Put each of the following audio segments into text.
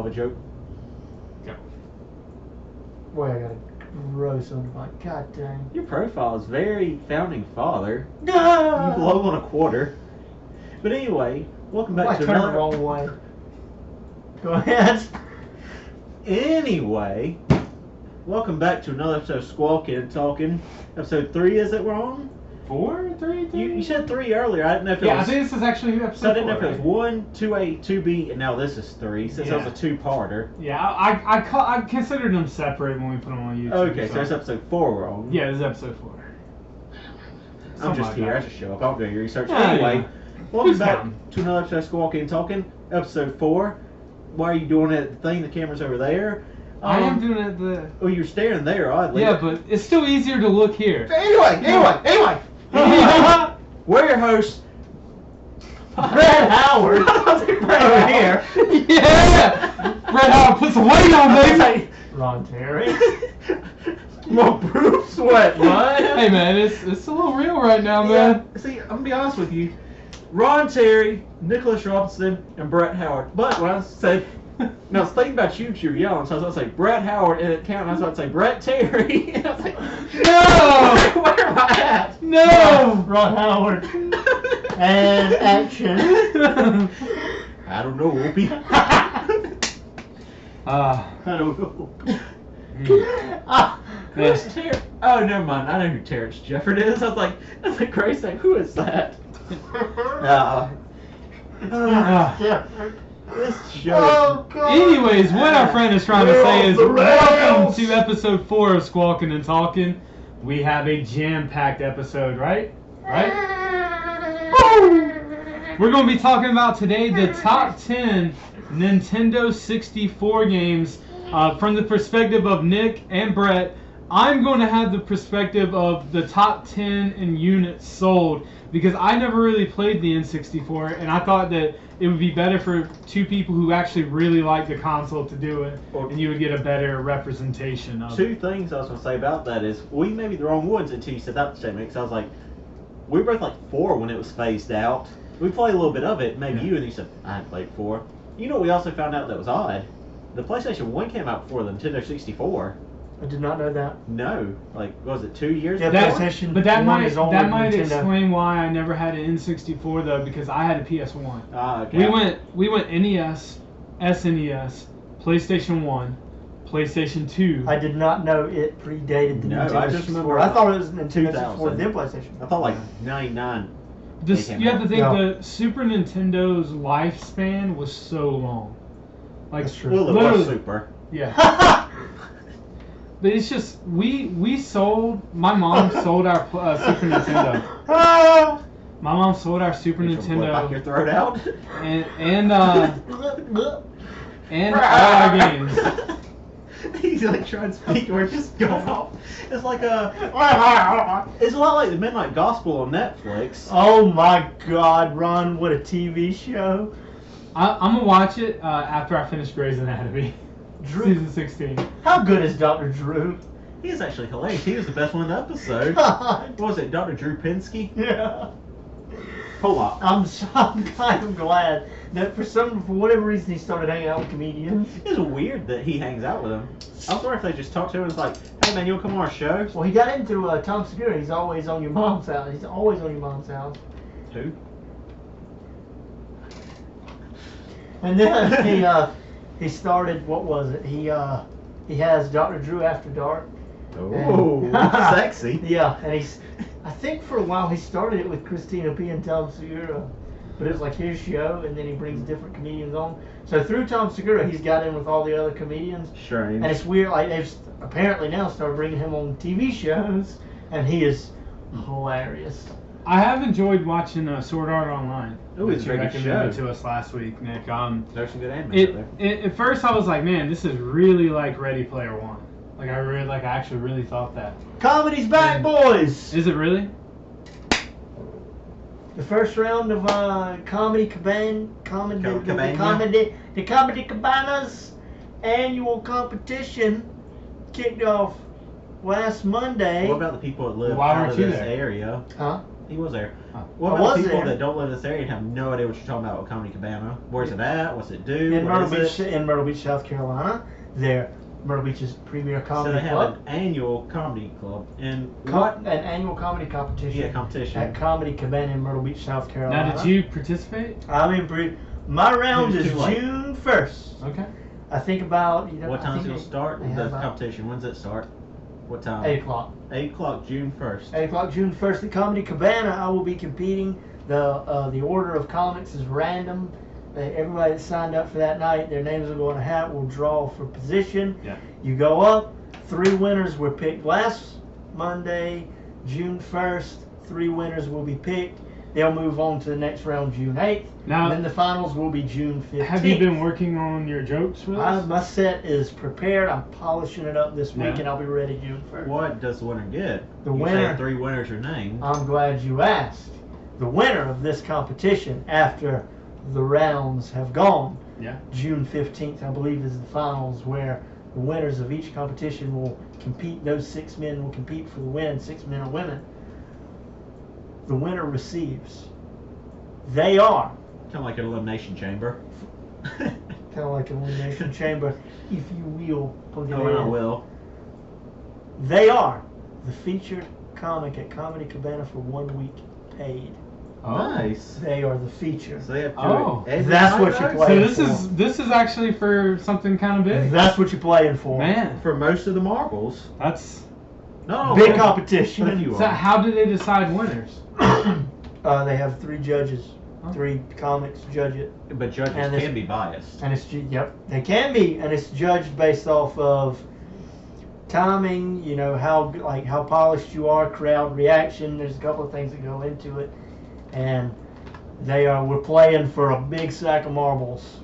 a joke. Go. Boy, I gotta grow something like, god dang. Your profile is very founding father. No! You blow on a quarter. But anyway, welcome I back to turned the another. wrong way. Go ahead. Anyway, welcome back to another episode of Squawking and Talking. Episode 3, is it wrong? 4, 3, 3? You said 3 earlier. I didn't know if it Yeah, was. I think this is actually episode So I didn't know 4, if it was 1, 2A, 2B, and now this is 3, since it was a two-parter. Yeah, I considered them separate when we put them on YouTube. Okay, so it's episode 4 wrong. Yeah, this is episode 4. I'm Something just like here. that. I just show up. I don't do your research. Yeah, Anyway, yeah. welcome Who's back counting? to another episode of Squawking and Talking, episode 4. Why are you doing that thing? The camera's over there. I am doing it Oh, you're staring there, oddly. Yeah, but it's still easier to look here. Anyway. We're your hosts. Brett Howard. Over here. Yeah! Brett Howard, put some weight on, baby! Ron Terry. My boob sweat, man. Hey, man, it's a little real right now, man. Yeah, see, I'm gonna be honest with you. Ron Terry, Nicholas Robinson, and Brett Howard. But when I said, I was thinking about you because you were yelling, so I was about to say Brett Howard, and it counted. I was about to say Brett Terry. And I was like, No! where am I at? No! Ron Howard. And action. I don't know, Whoopi. I don't know. Who's Terrence? Oh, never mind. I know who Terrence Jefford is. I was like, that's a great thing. Who is that? This show. Oh, God. Anyways, what our friend is trying to We're say off is, the welcome rails. to episode 4 of Squawking and Talking. We have a jam-packed episode, right? We're going to be talking about today the top 10 Nintendo 64 games from the perspective of Nick and Brett. I'm going to have the perspective of the top 10 in units sold because I never really played the N64 and I thought that it would be better for two people who actually really like the console to do it, and you would get a better representation of Two it. things I was going to say about that is we may be the wrong ones until you said that statement, because I was like, we were both like 4 when it was phased out. We played a little bit of it, maybe Yeah. you, and you said, I hadn't played 4. You know what we also found out that was odd? The PlayStation 1 came out before the Nintendo 64. I did not know that. No. Like, what was it, 2 years Yeah, before? PlayStation But that 1 might is older than Nintendo. explain why I never had an N64 though, because I had a PS1. Ah, okay. We went NES, SNES, PlayStation 1, PlayStation 2. I did not know it predated the No, Nintendo I just 64. remember I thought it was Nintendo 2000. 64 then PlayStation. I thought like 99. This, They came you have to out. think Yeah. the Super Nintendo's lifespan was so long. Like, That's true. Well, it literally, was super. yeah. But it's just we sold. My mom sold our Super Nintendo. My mom sold our Super You should whip your Nintendo throat out. and all our games. He's like trying to speak, we're just going off. It's like it's a lot like the Midnight Gospel on Netflix. Oh my God, Ron! What a TV show. I'm gonna watch it after I finish Grey's Anatomy, Drew, season 16. how good is Dr. Drew? He is actually hilarious. He was the best one in the episode. God. What was it, Dr. Drew Pinsky? Yeah. Pull up. I'm kind of glad that for whatever reason he started hanging out with comedians. It's weird that he hangs out with him. I was wondering if they just talked to him and was like, hey man, you'll come on our show? Well, he got into Tom Segura. He's always on your mom's house. He's always on your mom's house. Who? And then he started. What was it? He has Dr. Drew After Dark. Oh, sexy. Yeah, and I think for a while he started it with Christina P. and Tom Segura, but it was like his show, and then he brings different comedians on. So through Tom Segura, he's got in with all the other comedians, Strange. and it's weird. Like they've apparently now started bringing him on TV shows, and he is hilarious. I have enjoyed watching Sword Art Online. Ooh, it's a that you very good recommended show. to us last week, Nick. There's some good anime out there. At first I was like, man, this is really like Ready Player One. Like I actually really thought that. Comedy's back, boys. Is it really? The first round of the Comedy Cabana's annual competition kicked off last Monday. What about the people that live Why out weren't of you this there? area? Huh? He was there. Oh. What I about was people there. that don't live in this area and have no idea what you're talking about with Comedy Cabana? Where's it at? What's it do? In What Myrtle is Beach, it? in Myrtle Beach, South Carolina, they're Myrtle Beach's premier So comedy they have club. an annual comedy club. And An annual comedy competition. Yeah, competition. At Comedy Cabana in Myrtle Beach, South Carolina. Now, did you participate? My round It's is too late. June 1st. Okay. I think about What time's it going to start? they The have about competition. When's it start? What time? 8 o'clock. 8 o'clock, June 1st. 8 o'clock, June 1st at Comedy Cabana. I will be competing. The order of comics is random. Everybody that signed up for that night, their names will go in a hat. We'll draw for position. Yeah. You go up. 3 winners were picked last Monday, June 1st. 3 winners will be picked. They'll move on to the next round June 8th. Now- and then the finals will be June 15th. Have you been working on your jokes for this? My set is prepared. I'm polishing it up this week, Yeah. and I'll be ready June 1st. What does the winner get? The You winner- say 3 winners are named. I'm glad you asked. The winner of this competition, after the rounds have gone, Yeah. June 15th, I believe, is the finals, where the winners of each competition will compete. Those 6 men will compete for the win, 6 men or women. The winner receives. They are Kind of like an elimination chamber. kind of like an elimination chamber, if you will. Plug it Oh, and I in. will. They are the featured comic at Comedy Cabana for 1 week, paid. Oh. Nice. They are the feature. So they have to Oh. do it every That's night, what you though? play. So this is actually for something kind of big. That's what you're playing for. Man, For most of the marbles. that's. No. Big but- competition. but if you So are. how do they decide winners? They have 3 judges. Oh. 3 comics judge it, But judges And this- can be biased. and yep, they can be, and it's judged based off of timing. You know how polished you are, crowd reaction. There's a couple of things that go into it, and we're playing for a big sack of marbles.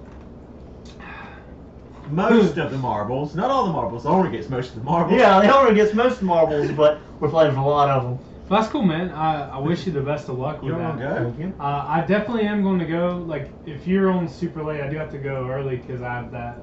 Most of the marbles. Not all the marbles. The owner gets most of the marbles. Yeah, the owner gets most marbles, but we're playing for a lot of them. Well, that's cool, man. I wish you the best of luck with You want that. to go? Thank you. I definitely am going to go. Like, if you're on super late, I do have to go early because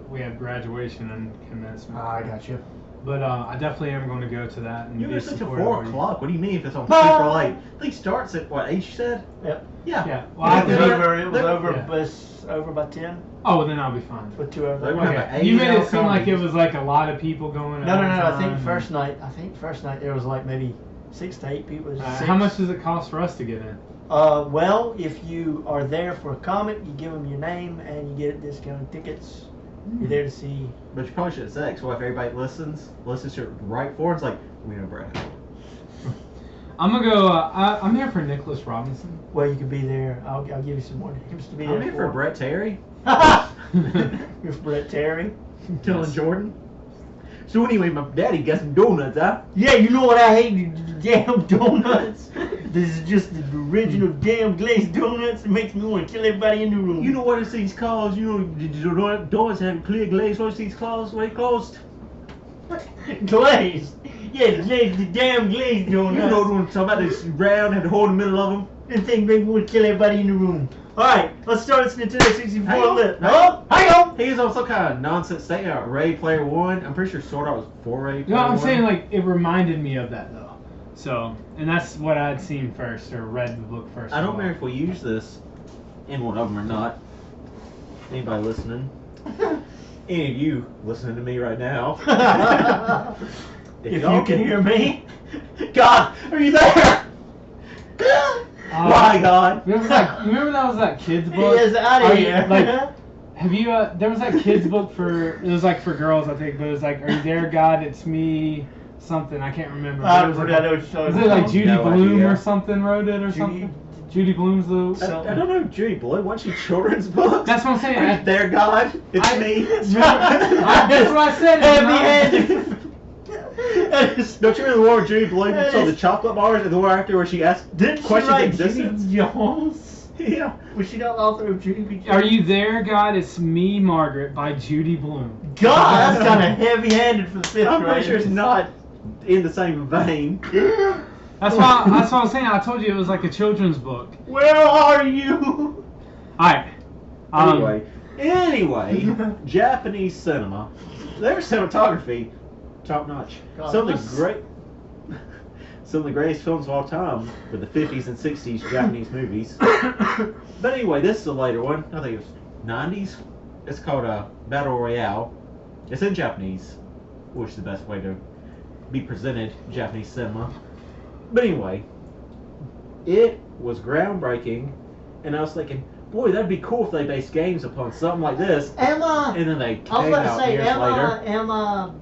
we have graduation and commencement. I got you. But I definitely am going to go to that. And You be listen to supportive 4 of you. o'clock. What do you mean if it's on super late? I think it starts at what, 8 you said? Yep. Yeah. Yeah. Well, I It was have to- over. It was they're- over. yeah. But it's over by 10 Oh, then I'll be fine. for 2 hours. They won't have Okay. an You made 8-hour it seem like it comedy. was like a lot of people going. at No. one I time. think first night there was like maybe 6 to 8 people. It was six. How much does it cost for us to get in? Well, if you are there for a comic, you give them your name and you get discounted tickets. You're there to see. But you probably should say, so if everybody listens to it right forward, it's like, we know Brad. I'm gonna go. I'm here for Nicholas Robinson. Well, you could be there. I'll give you some more names to be there I'm here for Brett Terry. You're for Brett Terry. Dylan Yes. Jordan. So anyway, my daddy got some donuts, huh? Yeah, you know what I hate? The damn donuts. This is just the original damn glazed donuts. It makes me want to kill everybody in the room. You know what it's these called? You know, the donuts have clear glaze. What's these called? What they closed? glazed. Yeah, the damn glazed You donuts. know what I'm talking about? This round, have the hole in the middle of them. This thing make me want to kill everybody in the room. Alright, let's start this Nintendo 64 Hang on. list. Oh, hang on! He was on some kind of nonsense statement about Ready Player One. I'm pretty sure Sword Art was for Ready Player No, I'm One. saying like it reminded me of that though. So, and that's what I'd seen first or read the book first. I don't as well. remember if we used this in one of them or not. Anybody listening? Any of you listening to me right now? If you y'all can hear me. God, are you there? Why, God? Remember that was that kid's book? He is out Are of you- here. Like, have you? There was that kid's book it was like for girls, I think, but it was like, "Are you there, God? It's me." Something I can't remember. I But it was know like, what you're talking is it like about. Judy No Bloom idea. or something wrote it or Judy- something? Judy Bloom's the. I don't know, Judy Blue. Wasn't she children's books? That's what I'm saying. Are you there, God? It's I- me. That's what I said. Heavy-handed. Don't you remember the one where Judy Blue saw the chocolate bars and the one after where she asked Didn't she questions write existence? Judy Jones? Yeah. Was she not the author of Judy B. Jones? Are you there, God? It's me, Margaret, by Judy Bloom. God, that's kind of heavy-handed for the 5th I'm pretty sure graders. it's not in the same vein. That's why I'm saying. I told you it was like a children's book. Where are you? Alright. Anyway, Japanese cinema. Their cinematography, top notch. God Something bless. great. some of the greatest films of all time with the 50s and 60s Japanese movies. But anyway, this is a later one. I think it was 90s. It's called Battle Royale. It's in Japanese, which is the best way to be presented Japanese cinema. But anyway, it was groundbreaking, and I was thinking, boy, that'd be cool if they based games upon something like this. And then they came out years later.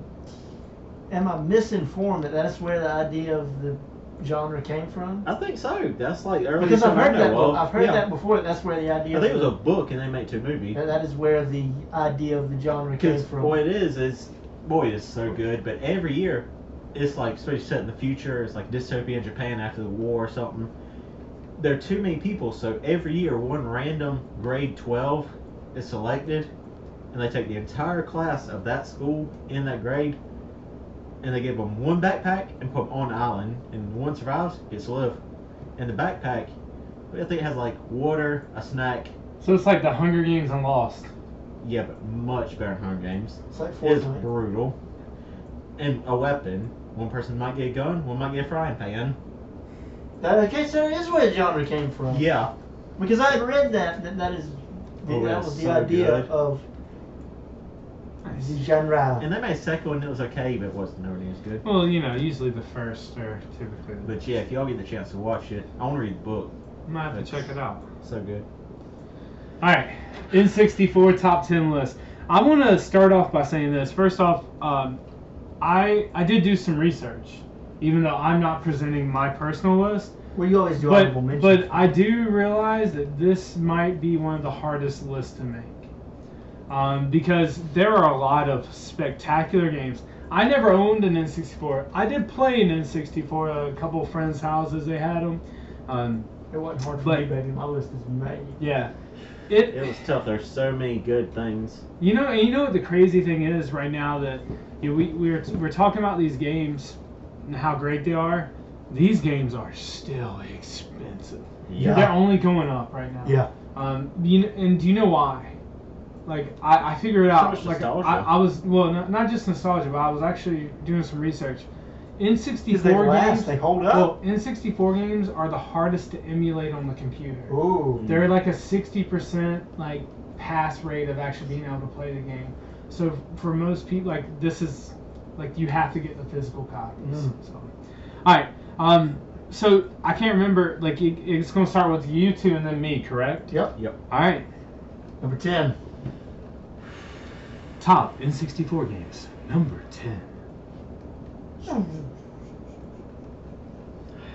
Am I misinformed that that's where the idea of the genre came from? I think so. That's like early. Because I've heard that. Well, I've heard that before. That's where the idea. I think it was a book, and they made it to a movie. That is where the idea of the genre came from. Boy, it's so good. But every year, it's like especially set in the future. It's like dystopian Japan after the war or something. There are too many people, so every year one random grade 12 is selected, and they take the entire class of that school in that grade, and they give them one backpack and put them on the island, and one survives, gets to live. And the backpack, I think it has like water, a snack. So it's like the Hunger Games and Lost. Yeah, but much better than Hunger Games. It's like It's Fortnite. brutal. And a weapon. One person might get a gun, one might get a frying pan. Okay, so that is where the genre came from. Yeah. Because I had read that was the idea good. of the genre. And they made a second one that was okay, but it wasn't nearly as good. Well, usually the first are typically. But yeah, if y'all get the chance to watch it, I want to read the book. I might have to check it out. So good. All right, N64 top 10 list. I want to start off by saying this. First off, I did do some research, even though I'm not presenting my personal list. Well, you always do honorable mentions. But I do realize that this might be one of the hardest lists to make. Because there are a lot of spectacular games. I never owned an N64. I did play an N64 at a couple of friends' houses. They had them. It wasn't hard for me, baby. My list is made. Yeah. It was tough. There's so many good things. You know what the crazy thing is right now that we're talking about these games and how great they are. These games are still expensive. Yeah. They're only going up right now. Yeah. And do you know why? Like I figured it out. So much Like nostalgia. I was not just nostalgia, but I was actually doing some research. Because N64 they last, games. they hold up. Well, N64 games are the hardest to emulate on the computer. Ooh. They're like a 60% like pass rate of actually being able to play the game. So for most people, like this is like you have to get the physical copies. So, all right. So I can't remember. Like it's gonna start with you two and then me, correct? Yep. All right. Number 10. Top N64 games. Number 10.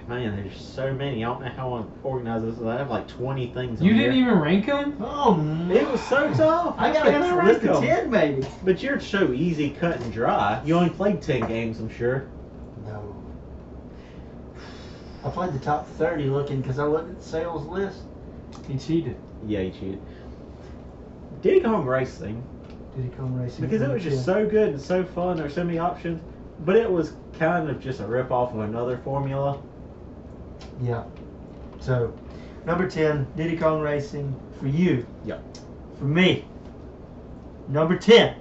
Man, there's so many. I don't know how I organize this. I have like 20 things. You on didn't here. even rank them? Oh, no. It was so tough. I got How can a rank list of 10, them? baby. But you're so easy, cut and dry. You only played 10 games, I'm sure. No. I played the top 30 looking because I looked at the sales list. He cheated. Yeah, you cheated. Diddy Kong Racing. Diddy Kong Racing. Because it was just so good and so fun. There were so many options. But it was kind of just a rip-off of another formula. Yeah. So, number 10, Diddy Kong Racing for you. Yep. For me, number 10,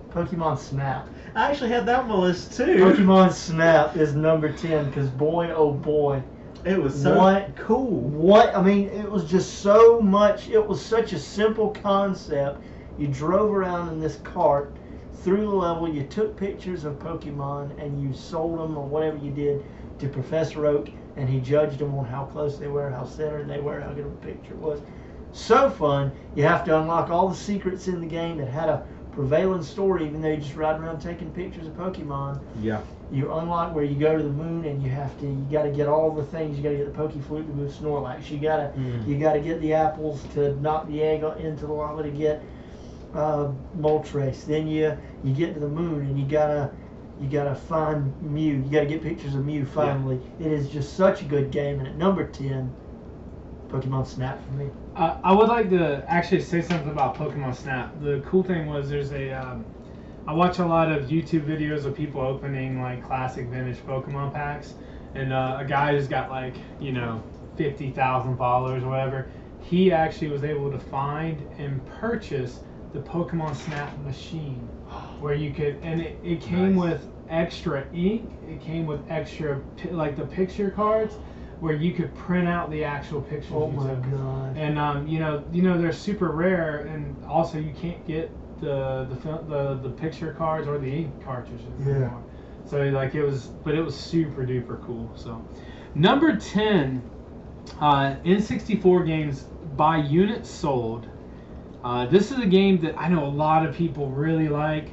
Pokemon Snap. I actually had that on my list too. Pokemon Snap is number 10 because boy, oh boy. It was so cool. I mean, it was just so much. It was such a simple concept. You drove around in this cart through the level. You took pictures of Pokemon and you sold them or whatever you did to Professor Oak, and he judged them on how close they were, how centered they were, how good of a picture it was. So fun. You have to unlock all the secrets in the game that had a prevailing story, even though you just ride around taking pictures of Pokemon. Yeah. You unlock where you go to the moon and you got to get all the things. You got to get the Pokeflute to move Snorlax. You got to get the apples to knock the egg into the lava to get Moltres. Then you get to the moon and you gotta find Mew. You gotta get pictures of Mew finally. Yeah. It is just such a good game. And at number 10, Pokemon Snap for me. I would like to actually say something about Pokemon Snap. The cool thing was there's I watch a lot of YouTube videos of people opening like classic vintage Pokemon packs, and a guy who's got like 50,000 followers or whatever, he actually was able to find and purchase the Pokemon Snap machine, where you could, and it came with extra ink. It came with extra like the picture cards, where you could print out the actual pictures. Oh you my took. god. And you know they're super rare, and also you can't get the picture cards or the ink cartridges anymore. So like it was super duper cool. So number 10, N64 games by units sold. This is a game that I know a lot of people really like.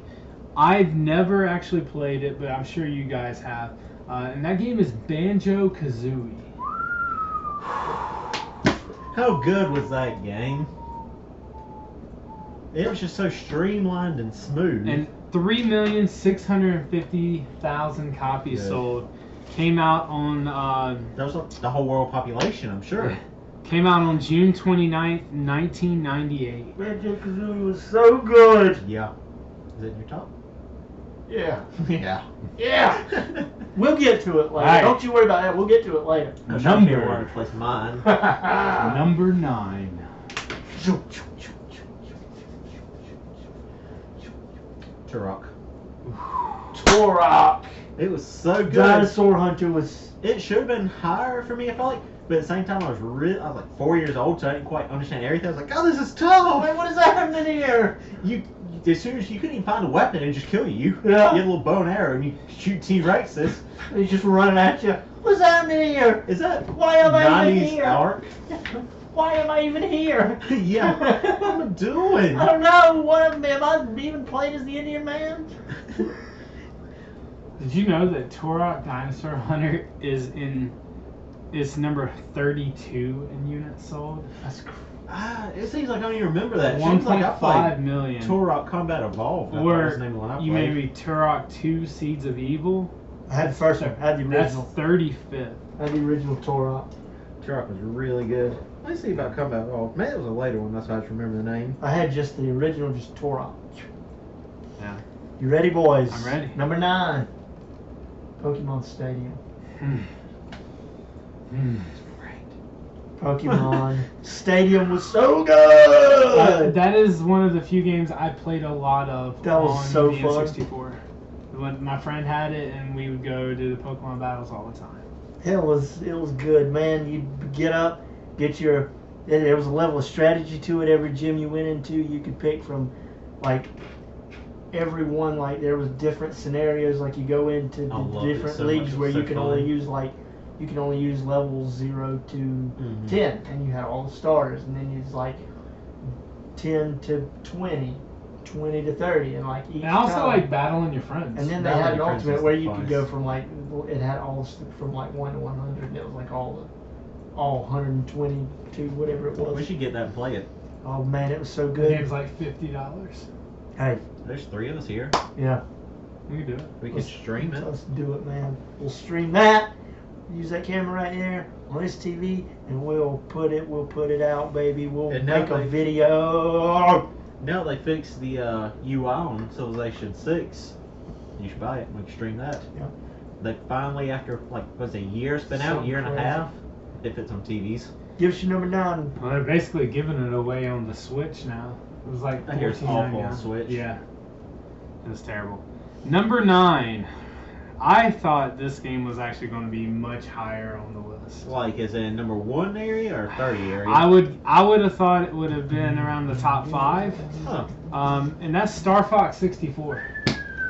I've never actually played it, but I'm sure you guys have. And that game is Banjo-Kazooie. How good was that game? It was just so streamlined and smooth. And 3,650,000 copies sold. Came out on that was like the whole world population, I'm sure. Came out on June 29th, 1998. Banjo-Kazooie was so good. Yeah. Is it in your top? Yeah. Yeah. Yeah. We'll get to it later. Right. Don't you worry about that. We'll get to it later. I'm trying to figure out where to place mine. Number 9. Turok. Turok. It was so good. Dinosaur Hunter was. It should have been higher for me, I felt like. But at the same time, I was like 4 years old, so I didn't quite understand everything. I was like, oh, this is tough. Wait, what is happening here? As soon as you couldn't even find a weapon, it would just kill you. Yeah. You had a little bow and arrow, and you shoot T-Rexes. He's just running at you. What's happening here? Is that Why am I even 90s here? arc? Why am I even here? Yeah. What am I doing? I don't know. What am I even played as the Indian man? Did you know that Turok Dinosaur Hunter is number 32 in units sold? That's crazy. It seems like I don't even remember that. It seems like I 1.5 played million. Turok Combat Evolved. That was Or the name of the one I you played. maybe Turok 2 Seeds of Evil. I had the first one. I had the That's original. 35th. I had the original Turok. Turok was really good. Let me see about Combat Evolved. Maybe it was a later one. That's why I just remember the name. I had just the original, just Turok. Yeah. You ready, boys? I'm ready. Number 9. Pokemon Stadium. Pokemon Stadium was so good. That is one of the few games I played a lot of That was on so the fun. N64. When my friend had it, and we would go do the Pokemon battles all the time. It was good, man. You'd get up, get your. There was a level of strategy to it. Every gym you went into, you could pick from, like, everyone. Like there was different scenarios. Like you go into I the loved it different so much. leagues It where was you so can fun. only use you can only use levels 0 to Mhm. 10, and you had all the starters, and then it's like 10 to 20, 20 to 30, and like each And also time. like battling your friends. And then they Battling had an your friends ultimate is where the you could funnest. go from like it had all from like 1 to 100, and it was like all 120 to whatever it We was. should get that and play it. Oh man, it was so The good. game's like $50. Hey, There's 3 of us here. yeah, We can do it. We can stream it. Let's do it, man. We'll stream that. Use that camera right there on this TV, and we'll put it out, baby. We'll And now make a they- video. Now they fixed the UI on Civilization 6. You should buy it. We can stream that. Yeah. They finally, after like was it a year, it's been out, Something year and a crazy. half. It fits on TVs. Give us your number 9. Well, they're basically giving it away on the Switch now. It was like I hear it's $14.99. awful on Switch. Yeah, it was terrible. Number 9. I thought this game was actually going to be much higher on the list. Like, is it in number 1 area or 30 area? I would have thought it would have been around the top 5. Huh. And that's Star Fox 64.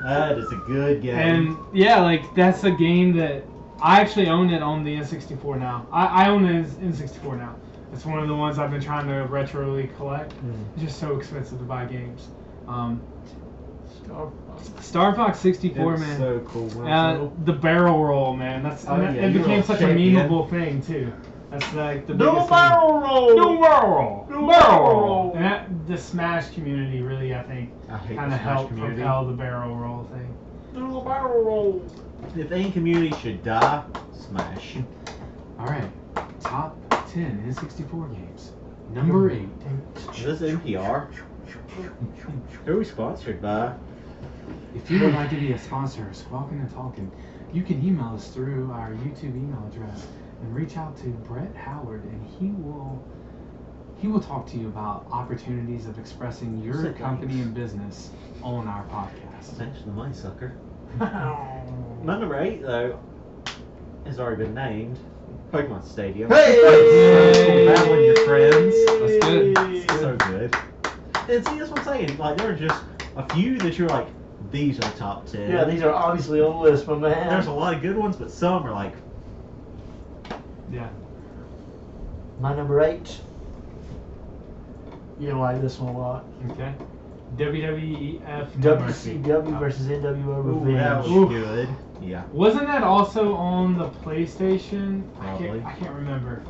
That is a good game. And yeah, like that's a game that I actually own it on the N64 now. I own the N64 now. It's one of the ones I've been trying to retroly collect. It's just so expensive to buy games. Star Fox 64, It's man. so cool. When I was little. The barrel roll, man. That's Oh, yeah, it you're became a such a champion. memeable thing too. That's like the Do biggest a barrel roll. thing. Do barrel roll. Do Barrel barrel roll. roll. And that, the Smash community really, I think, I hate kind the of Smash helped community. propel the barrel roll thing. Do a barrel roll. If any community should die, Smash. All right, top 10 N64 games. Number 8. Is this NPR? Who are we sponsored by? If you would like to be a sponsor of Squawking and Talking, you can email us through our YouTube email address and reach out to Brett Howard, and he will he will talk to you about opportunities of expressing your Sick company names. and business on our podcast. Thanks for the money, sucker. My number 8, though, has already been named. Pokemon Stadium. Hey! Battling your friends. That's good. It's so good. And see, that's what I'm saying. Like, there are just a few that you're like, these are the top 10. Yeah, these are obviously on the list, my man. There's a lot of good ones, but some are like, Yeah. My number 8. You don't like this one a lot. Okay. WWF No Mercy. WCW versus NWO ooh, that was Revenge. good. Yeah. Wasn't that also on the PlayStation? Probably. I can't remember.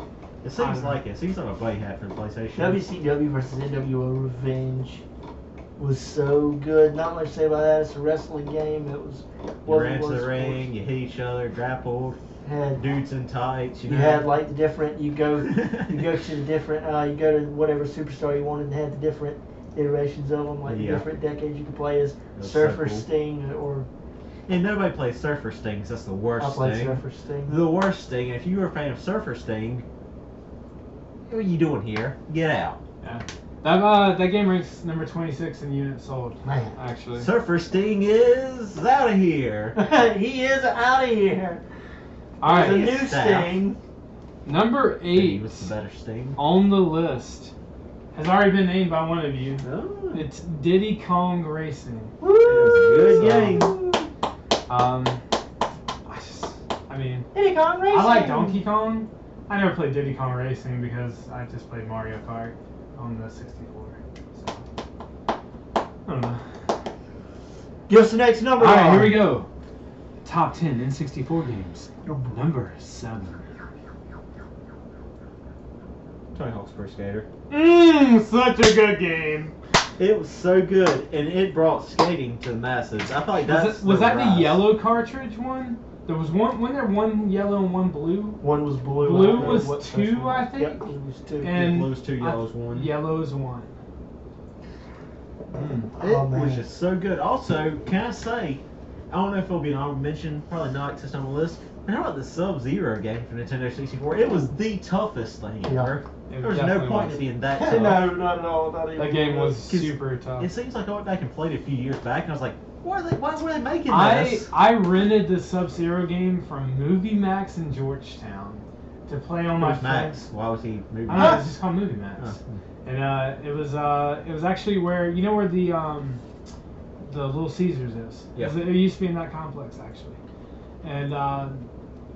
It seems like it. It seems like a buddy hat for the PlayStation. WCW versus NWO Revenge was so good. Not much to say about that. It's a wrestling game. It was. You ran to the ring, you hit each other, grappled, Had dudes in tights. You you know. had like the different. You go to the different. You go to whatever superstar you wanted, and had the different iterations of them, like the Yeah. different decades you could play as That's Surfer so cool. Sting or And nobody plays Surfer Sting 'cause that's the worst I played thing. Surfer Sting. The worst Sting. If you were a fan of Surfer Sting, what are you doing here? Get out. Yeah. That game ranks number 26 in units sold. Man. Actually. Surfer Sting is out of here. He is out of here. All There's a right. new Staff. Sting. Number He 8 was the better Sting. on the list has already been named by one of you. Oh, it It's Diddy Kong Racing. Woo! was a good game. I mean, Diddy Kong Racing. I like Donkey Kong. I never played Diddy Kong Racing because I just played Mario Kart on the 64. So, I don't know. Give us the next number. All right, Ron. here we go. Top 10 N64 games. Number 7. Tony Hawk's Pro Skater. Such a good game. It was so good, and it brought skating to the masses. I thought that's Was that the rise. yellow cartridge one? There was one. Wasn't there one yellow and one blue? One was blue. Blue I don't know was what two, special one. I think? Yep, blue was 2. And Blue's 2, yellow's 1. Yellow's 1. It Oh, man. was just so good. Also, can I say, I don't know if it'll be an honorable mention, probably not because it's on the list. But how about the Sub-Zero game for Nintendo 64? It was the toughest thing Yeah. ever. It There was no definitely point was. in being that tough. No, not at all. Not even That game was 'Cause super tough. It seems like I went back and played it a few years back, and I was like, why were they making I this? rented the Sub-Zero game from Movie Max in Georgetown to play on my Where's friends. Max? Why was he moving? I don't know, it's just called Movie Max. Oh. And it was actually where where the Little Caesars is. Yeah. It used to be in that complex actually. And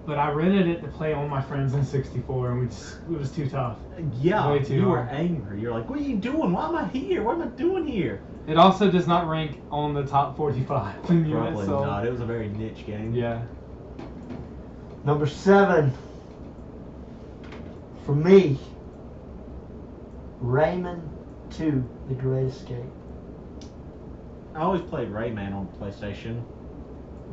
but I rented it to play on my friends in 64, and it was too tough. Yeah, Way too you were hard. angry. You're like, what are you doing? Why am I here? What am I doing here? It also does not rank on the top 45 in the US. Probably So not. It was a very niche game. yeah. Number 7. For me, Rayman 2, The Great Escape. I always played Rayman on PlayStation.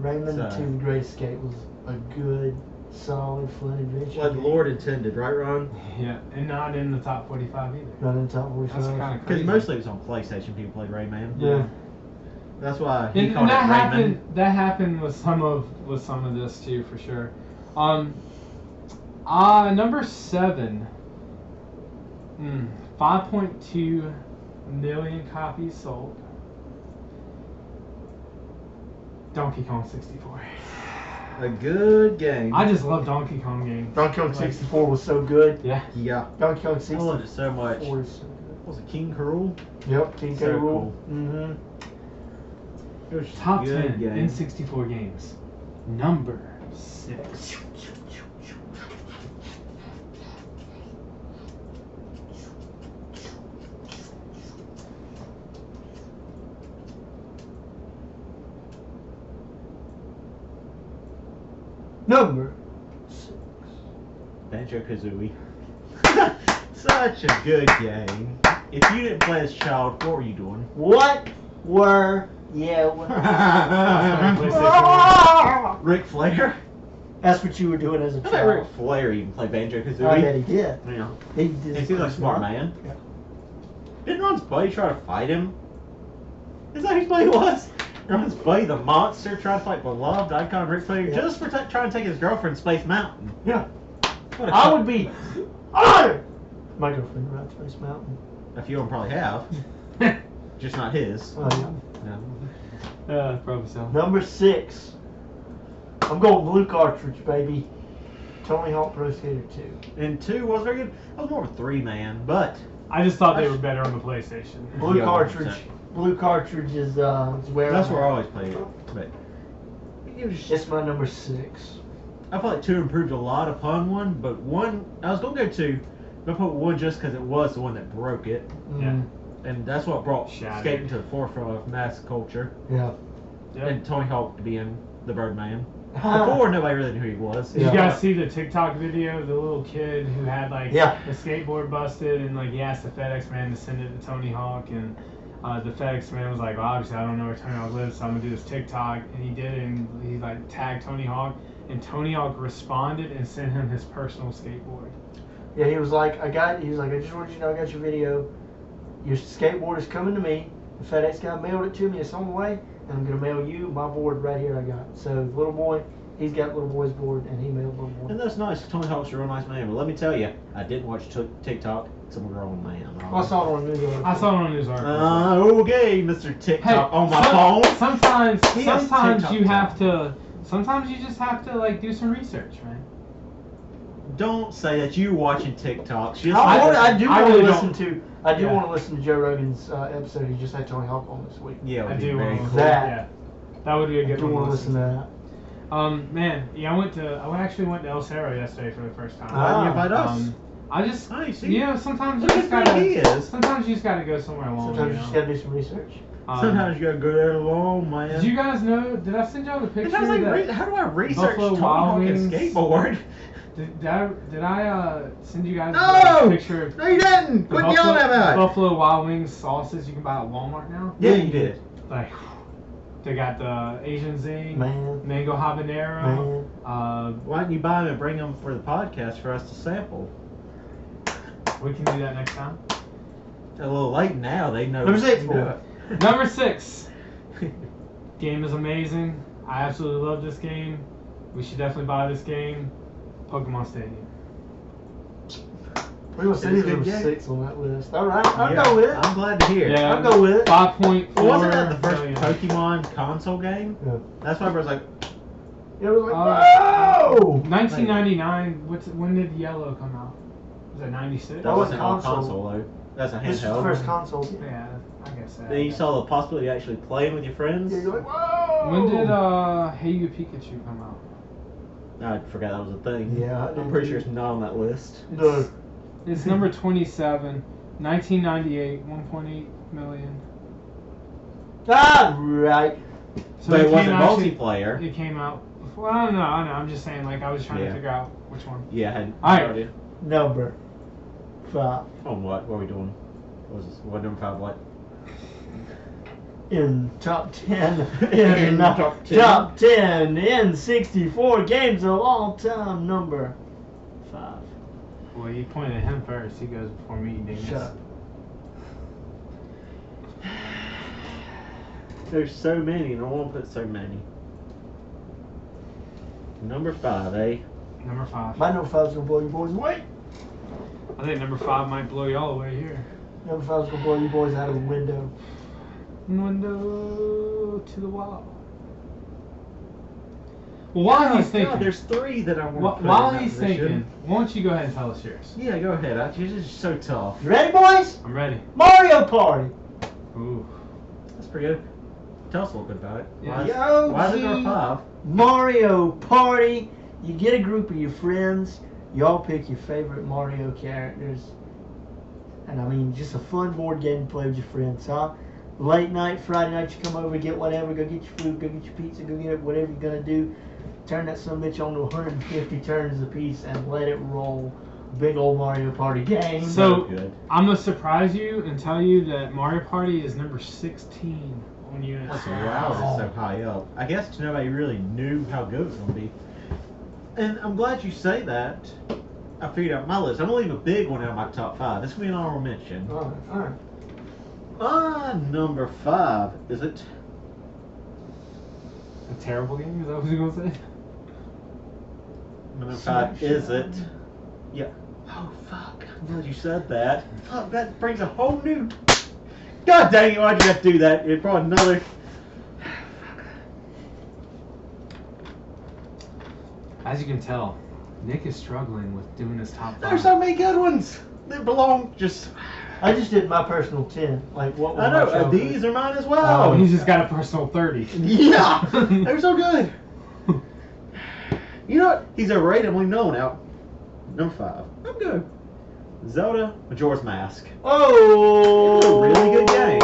Rayman So- 2, The Great Escape was a good, solid, fun adventure. Like the game. Lord intended, right, Ron? Yeah, and not in the top 45 either. Not in the top 45. That's kind of Because crazy. mostly it was on PlayStation. People played Rayman. Yeah. That's why he And called that it happened. That happened with some of this too, for sure. Number 7. 5.2 million copies sold. Donkey Kong 64. Rayman. A good game. I just love Donkey Kong games. Donkey Kong 64 was so good. Yeah. Yeah. Donkey Kong I 64 loved it so much. is so good. What was it, King Cruel? Yep, King K. So Rool. Mm-hmm. It was just Top a good 10 game. N64 games. Number 6. Number 6. Banjo-Kazooie. Such a good game. If you didn't play as a child, what were you doing? What were you? Ric Flair? That's what you were doing as a I bet Ric child. Flair even played Banjo-Kazooie. I bet he did. Yeah. He did. He seems like a smart man. Yeah. Didn't Ron's buddy try to fight him? Is that who his buddy was? Ron's buddy, the monster, tried to fight beloved icon Ric Flair Yeah. just for trying to take his girlfriend Space Mountain. Yeah. What a I would be honored My girlfriend rides Space Mountain. A few of them probably have, just not his. Oh yeah. No. Probably so. Number 6. I'm going blue cartridge, baby. Tony Hawk Pro Skater 2. And 2 was very good. I was more of a 3-man, but I just thought they were better on the PlayStation. Blue Yeah, cartridge. 100%. Blue cartridge is where that's I'm where I at. always played it. But it was just, It's my number 6. I felt like 2 improved a lot upon 1, but 1, I was going to go 2, but I put 1 just because it was the one that broke it. Yeah. And that's what brought Shattered. skating to the forefront of mass culture. Yeah. Yep. And Tony Hawk being the Birdman. Ah. Before, nobody really knew who he was. Did you guys see the TikTok video of the little kid who had like Yeah. the skateboard busted and like he asked the FedEx man to send it to Tony Hawk and the FedEx man was like, well, obviously I don't know where Tony Hawk lives, so I'm gonna do this TikTok, and he did it and he like tagged Tony Hawk and Tony Hawk responded and sent him his personal skateboard. Yeah, he was like, I just want you to know I got your video. Your skateboard is coming to me. The FedEx guy mailed it to me. It's on the way, and I'm gonna mail you my board right here. I got. So the little boy, he's got little boy's board, and he mailed little boy. And that's nice. Tony Hawk's a real nice man. But let me tell you, I didn't watch TikTok. Some grown man. I saw it on the news. I saw it on news article. Okay, Mr. TikTok Hey, on my phone. Sometimes He has TikTok you have now. to. Sometimes you just have to like do some research, man. Don't say that you watching TikToks. Just I do I want really to don't. listen to listen to Joe Rogan's episode. He just had Tony Hawk on this week. Yeah, it I would be do very want cool. That- Yeah, that would be a I good do one want to to listen to that. Man, yeah, I actually went to El Cerro yesterday for the first time. Ah. You invite us. I just, Nice. you know, sometimes you Look just how gotta, great he is. sometimes you just gotta go somewhere alone. Sometimes you you just know? gotta do some research. Sometimes you gotta go there alone, man. Did you guys know? Did I send y'all the And picture? I was like, that, how do I research Buffalo Tony Wild Hawk and Wings- skateboard? did I send you guys No! the picture of No, you didn't. the Quit yelling about it. Buffalo Wild Wings sauces you can buy at Walmart now? Yeah, you did. Like, they got the Asian Zing, Man. mango habanero. Man. Why didn't you buy them and bring them for the podcast for us to sample? We can do that next time. They're a little late now. They know. Number 6, to boy. do it. Number 6. Game is amazing. I absolutely love this game. We should definitely buy this game. Pokemon Stadium. We will It see is number good game. 6 on that list. All right, I'll Yeah, go with it. I'm glad to hear. Yeah. I'll go with it. 5.4 Well, wasn't that the first million. Pokemon console game? Yeah. That's why I was like, It was like, Uh, whoa! 1999. When did Yellow come out? Was that 96? that That was wasn't on console. console though. That's a This was the handheld. first console. Yeah, I guess that. Then you saw the possibility of actually playing with your friends. Yeah, you're like, whoa! When did Hey You Pikachu come out? I forgot that was a thing. Yeah, I I'm did pretty too. sure it's not on that list. No. It's number 27. 1998. 1.8 million. Ah, right. So But it came wasn't out- multiplayer. It came out. Well, I don't know. I'm just saying. Like I was trying Yeah. to figure out which one. Yeah, I had All right. no idea. Number 5. On what? What are we doing? What was this? What number 5? What? In top 10. In top top 10. 10. Top 10 N64 games of all time. Number 5. Well, you pointed at him first. He goes before me, dingus. Shut up. There's so many, and I won't put so many. Number 5, eh? Number 5. My number 5 is gonna blow you boys away. I think number 5 might blow y'all away here. Number 5 is gonna blow you boys out of the window. Window to the wall. Well, while he's God, thinking, there's 3 that I want to put while in that he's position. thinking, why don't you go ahead and tell us yours? Yeah, go ahead. Yours is so tough. You ready, boys? I'm ready. Mario Party. Ooh. That's pretty good. Tell us a little bit about it. Yeah. Why is it number 5? Mario Party. You get a group of your friends. Y'all pick your favorite Mario characters. And I mean, just a fun board game to play with your friends, huh? Late night, Friday night, you come over, get whatever, go get your food, go get your pizza, go get whatever you're gonna do. Turn that son of a bitch on to 150 turns apiece and let it roll. Big old Mario Party game. So- good. I'm gonna surprise you and tell you that Mario Party is number 16 on units. That's wow, it's so high up. I guess nobody really knew how good it was going to be. And I'm glad you say that. I figured out my list. I'm going to leave a big one out of my top 5. This will be an honorable mention. Alright. Number 5, is it? A terrible game? Is that what you're gonna say? Number 5, is it? Yeah. Oh, fuck. I'm glad you said that. Fuck, that brings a whole new... God dang it, why'd you have to do that? It brought another... As you can tell, Nick is struggling with doing his top 5. There's so many good ones that belong just... I just did my personal 10. Like, what was I my know, childhood? these are mine as well. Oh, he's just got a personal 30. Yeah, they're so good. You know what? He's overrated. I'm leaving no one out. Number 5. I'm good. Zelda Majora's Mask. Oh! It's a really good game.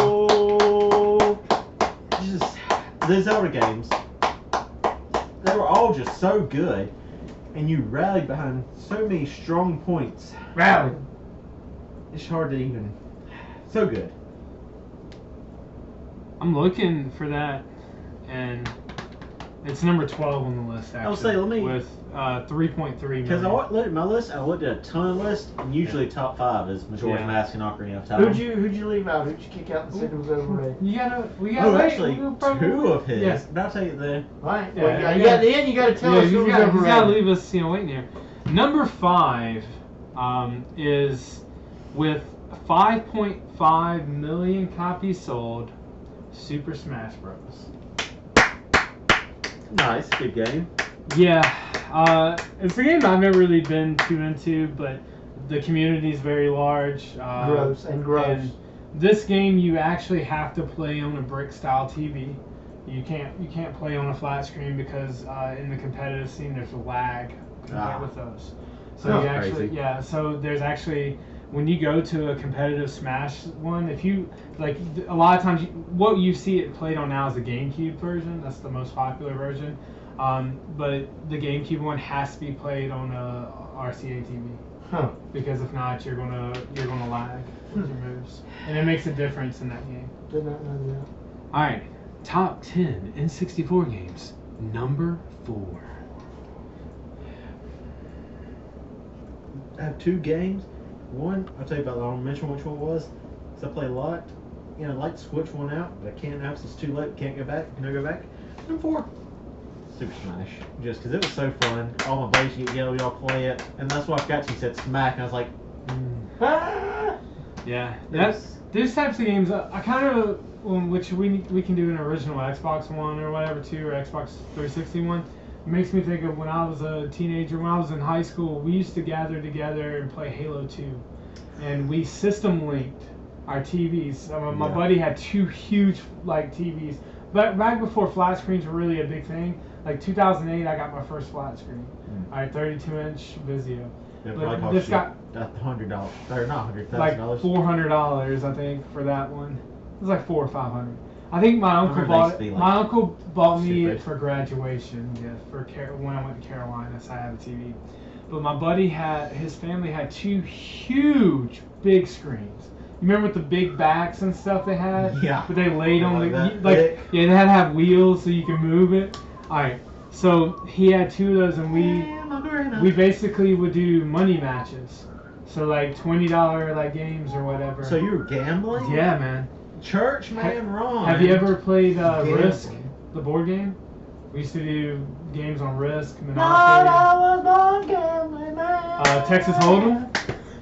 Just the Zelda games. They were all just so good, and you rallied behind so many strong points. Rally. It's hard to even. So good. I'm looking for that, and it's number 12 on the list, actually. I'll say, let me- With 3.3 million. Because I looked at my list, I looked at a ton of lists, and usually top 5 is Majora's Yeah. Mask and Ocarina of Time. Who'd you leave out? Who'd you kick out and said was overrated? We gotta Oh, wait. actually, We'll probably- 2 of his. Yeah. But I'll tell you the. Right. Yeah, Well, yeah. you got the end. You got to tell Yeah, us who he's was gotta overrated. leave us, waiting here. Number 5 is with 5.5 million copies sold, Super Smash Bros. Nice, good game. Yeah, it's a game I've never really been too into, but the community is very large. Gross and gross. And this game you actually have to play on a brick style TV. You can't play on a flat screen because in the competitive scene there's a lag compared with those. So Oh, you actually crazy. so there's actually when you go to a competitive Smash one, if you like a lot of times what you see it played on now is the GameCube version. That's the most popular version. But the GameCube one has to be played on a RCA TV. Huh. Because if not, you're gonna lag with your moves, and it makes a difference in that game. Did not know that. All right, top 10 N64 games. Number 4. I have 2 games. One, I'll tell you about. I don't mention which one it was, because I play a lot. You know, I'd like to switch one out, but I can't now 'cause it's too late. Can't go back. Can I go back? Number 4. Super Smash. Just because it was so fun. All my buddies get together, we all play it. And that's what I forgot you said Smack. And I was like, Ah! Yeah, that's these types of games. I kind of which we can do an original Xbox One or whatever too, or Xbox 360 one. It makes me think of when I was a teenager. When I was in high school, we used to gather together and play Halo 2, and we system linked our TVs. My Yeah. buddy had 2 huge TVs, but back before flat screens were really a big thing. Like 2008, I got my first flat screen. All right, 32-inch Vizio. it But probably cost this you got $100. Or not $100,000. like $400, I think, for that one. It was like $400 or $500. I think my uncle remember they used bought to be, like, my uncle bought me stupid. it for graduation. Yeah, when I went to Carolina, so I have a TV. But my buddy his family had 2 huge big screens. You remember with the big backs and stuff they had? Yeah. But they laid on Like the that like thick. yeah, they had to have wheels so you can move it. All right. So he had 2 of those, and we basically would do money matches. So like $20 games or whatever. So you were gambling? Yeah, man. Church man, Ron. Have you ever played Gambling. Risk, the board game? We used to do games on Risk, Lord, Monopoly, I was born gambling man. Texas Hold'em.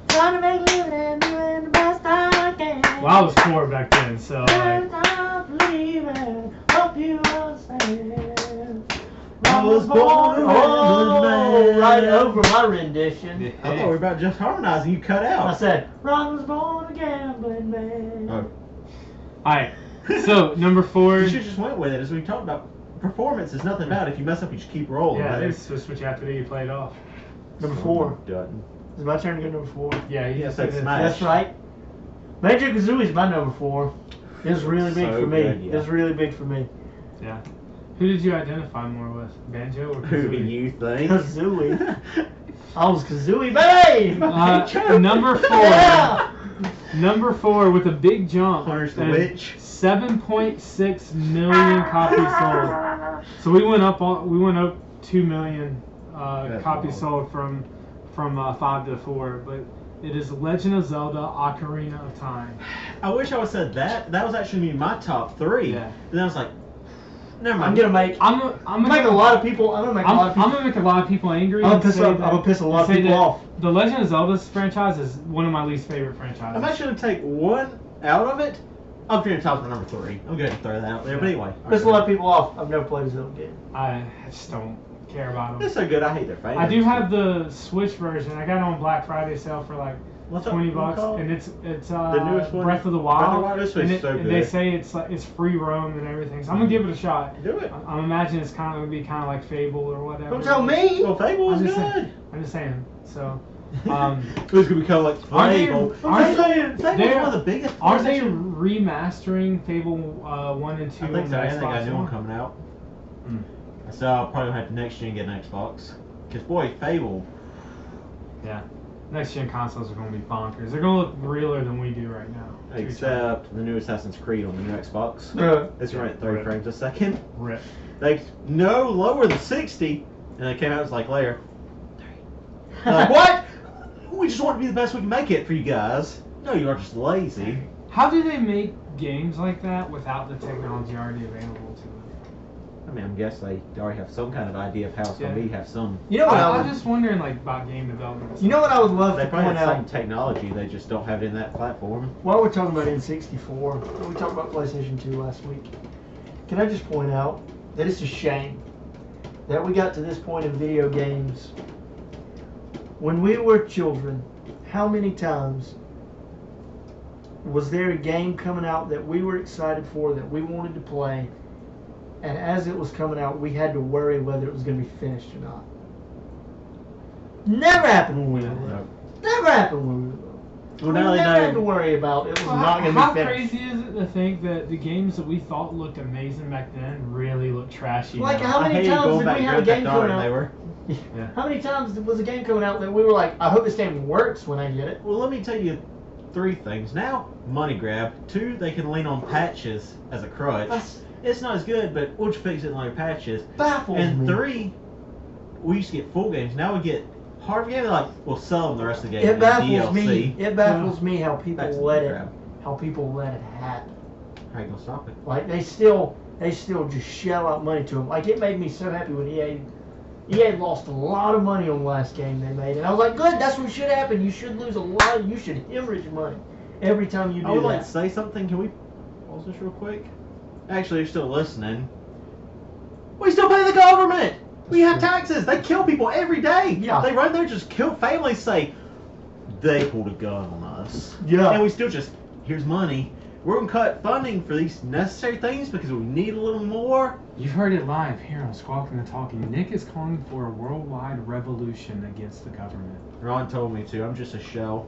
Trying to make a living and doing the best I can. Well, I was 4 back then, so like, I'm leaving. Hope you understand. I was born a gambling man. Right over my rendition. I thought we were about just harmonizing. You cut out. I said, Ron was born a gambling man. Oh. all right. So number 4. You should have just went with it. As we talked about, performance is nothing bad. If you mess up, you just keep rolling. Yeah, But it's just what you have to do. You play it off. Number 4. Dutton. It's my turn to go number 4. Yeah, you Yeah, just so do this. Smash. That's right. Banjo Kazooie is my number 4. It was really big So for me. good, yeah. It was really big for me. Yeah. Who did you identify more with, Banjo or Who do Kazooie? you think? Kazooie. I was Kazooie, babe! Number 4. Yeah! Number 4 with a big jump. Hunter's the and Witch. 7.6 million copies sold. So we went up 2 million That's copies wild. sold from 5 to 4. But it is Legend of Zelda: Ocarina of Time. I wish I would have said that. That was actually my top 3. Yeah. And I was like, Never I'm mind. gonna make. I'm Make a lot of people. I'm gonna make a lot of people. I'm gonna make a lot of people angry. I'm and gonna piss say off. that- I'm gonna piss a lot of say people that off. The Legend of Zelda franchise is one of my least favorite franchises. I'm actually going to take one out of it. Ocarina of Time is my number 3. I'm going to throw that out there. But anyway. Piss a lot of people off. I've never played a Zelda game. I just don't care about them. It's so good, I hate their fans. I do have the Switch version. I got it on Black Friday sale for like What's that $20, one called? and it's The newest one? Breath of the Breath of the Wild. Wild? This and one's so and they good. say it's free roam and everything. So I'm gonna give it a shot. Do it. I'm imagining it's kind of gonna be kind of like Fable or whatever. Don't tell me. Well, Fable is I'm just good. saying. I'm just saying. So, It's going to become like Aren't they- Fable. aren't Fable's they- one of the biggest. aren't they PlayStation- remastering Fable 1 and 2 I think on so. the And they got a Xbox new one One? coming out. Hmm. So I'll probably have to next gen get an Xbox. Because, boy, Fable. Yeah. Next gen consoles are gonna be bonkers. They're gonna look realer than we do right now. Except the new Assassin's Creed on the new Xbox. It's running at 30 Rip. frames a second. Rip. They no lower than 60, and they came out as like later. Like, what? We just want to be the best we can make it for you guys. No, you are just lazy. How do they make games like that without the technology already available to them? I mean, I'm guessing they already have some kind of idea of how it's going to be. Have some. You know what I I'm was. just wondering like about game development. You know what I would love They to probably point have the same out. technology. They just don't have it in that platform. While we're talking about N64, we talked about PlayStation 2 last week. Can I just point out that it's a shame that we got to this point in video games. When we were children, how many times was there a game coming out that we were excited for, that we wanted to play, and as it was coming out, we had to worry whether it was going to be finished or not? Never happened when we were little. No. Never happened when we were little. Well, We now they never had to know. worry about it was Well, not going to how be finished. crazy is it to think that the games that we thought looked amazing back then really look trashy Like, now? how I many hated times going did back we to have a Grand game Theft Auto coming and they out? were. Yeah. How many times was a game coming out that we were like, I hope this game works when I get it? Well, let me tell you 3 things. Now, money grab. 2, they can lean on patches as a crutch. That's It's not as good, but we'll just fix it in like patches. baffles And me. 3, we used to get full games. Now we get hard games. Like, we'll sell them the rest of the game. It and then baffles DLC. me. It baffles me how people That's the let it, grab. how people let it happen. How you gonna stop it? Like they still just shell out money to them. Like it made me so happy when EA lost a lot of money on the last game they made, and I was like, good, that's what should happen. You should lose a lot. You should hemorrhage money every time you I would do like to that. say something. Can we pause this real quick? Actually, you're still listening. We still pay the government. We have taxes. They kill people every day. Yeah. They run there, just kill families. Say they pulled a gun on us. Yeah. And we still just here's money. We're gonna cut funding for these necessary things because we need a little more. You've heard it live here on Squawking and Talking. Nick is calling for a worldwide revolution against the government. Ron told me to. I'm just a shell.